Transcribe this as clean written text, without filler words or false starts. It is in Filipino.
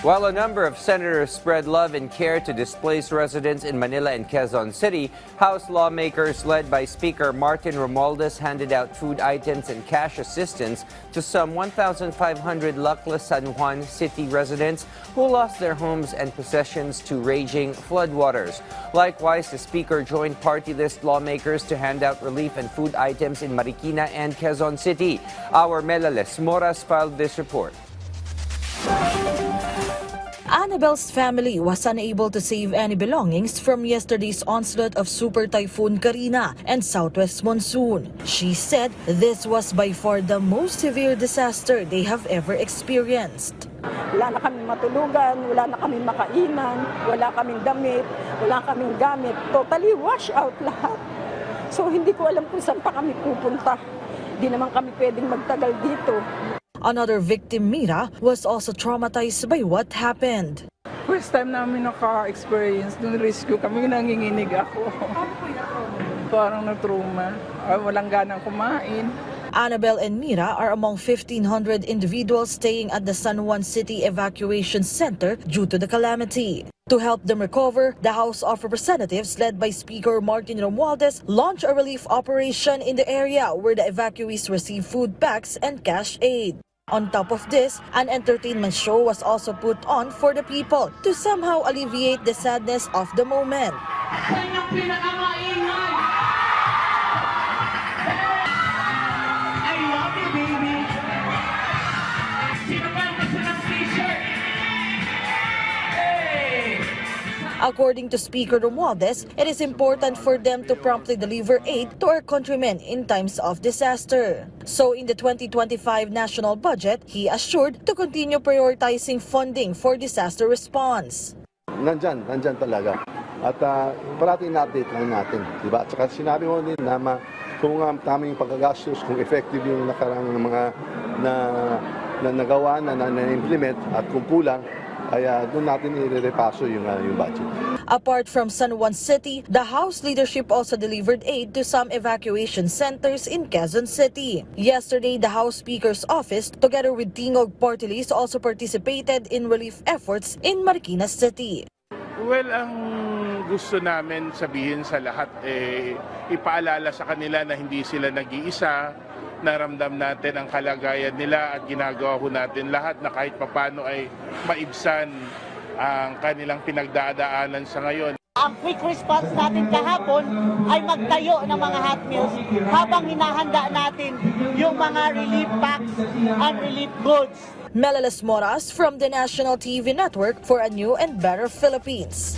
While a number of senators spread love and care to displaced residents in Manila and Quezon City, House lawmakers led by Speaker Martin Romualdez handed out food items and cash assistance to some 1,500 luckless San Juan City residents who lost their homes and possessions to raging floodwaters. Likewise, the Speaker joined party list lawmakers to hand out relief and food items in Marikina and Quezon City. Our Melales Moras filed this report. Annabelle's family was unable to save any belongings from yesterday's onslaught of Super Typhoon Karina and southwest monsoon. She said this was by far the most severe disaster they have ever experienced. Wala na kaming matulugan, wala na kaming makainan, wala kaming damit, wala kaming gamit. Totally wash out lahat. So hindi ko alam kung saan pa kami pupunta. Hindi naman kami pwedeng magtagal dito. Another victim, Mira, was also traumatized by what happened. First time namin naka-experience nung rescue kami, nanginginig ako. Parang na-trauma. Walang ganang kumain. Annabelle and Mira are among 1,500 individuals staying at the San Juan City Evacuation Center due to the calamity. To help them recover, the House of Representatives, led by Speaker Martin Romualdez, launched a relief operation in the area where the evacuees receive food packs and cash aid. On top of this, an entertainment show was also put on for the people to somehow alleviate the sadness of the moment. According to Speaker Romualdez, it is important for them to promptly deliver aid to our countrymen in times of disaster. So in the 2025 national budget, he assured to continue prioritizing funding for disaster response. Nandyan talaga. At parati na-update lang natin. Diba? At saka sinabi mo din na kung tamang pagkagastos, kung effective yung nakarang mga na nagawa na-implement at kung kulang, ay doon natin i-repaso yung budget. Apart from San Juan City, the House leadership also delivered aid to some evacuation centers in Quezon City. Yesterday, the House Speaker's office, together with Tingog Party List, also participated in relief efforts in Marikina City. Well, ang gusto namin sabihin sa lahat, ipaalala sa kanila na hindi sila nag-iisa, naramdam natin ang kalagayan nila at ginagawa ho natin lahat na kahit papano ay maibsan ang kanilang pinagdadaanan sa ngayon. Ang quick response natin kahapon ay magtayo ng mga hot meals habang hinahanda natin yung mga relief packs and relief goods. Melales Moras from the National TV Network for a New and Better Philippines.